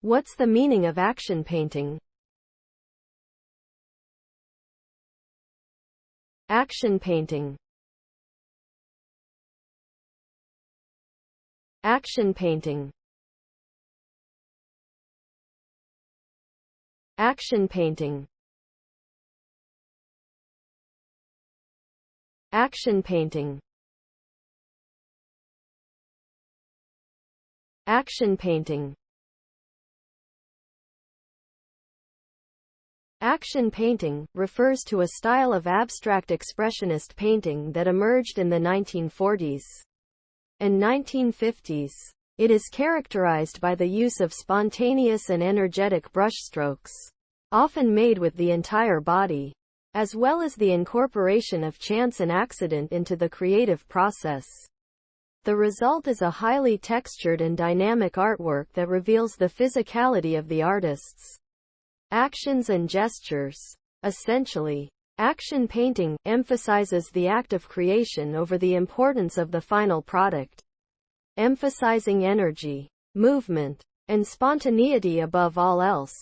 What's the meaning of action painting? Action painting. Action painting. Action painting. Action painting. Action painting. Action painting refers to a style of abstract expressionist painting that emerged in the 1940s and 1950s. It is characterized by the use of spontaneous and energetic brushstrokes, often made with the entire body, as well as the incorporation of chance and accident into the creative process. The result is a highly textured and dynamic artwork that reveals the physicality of the artist's actions and gestures. Essentially, action painting emphasizes the act of creation over the importance of the final product, emphasizing energy, movement, and spontaneity above all else.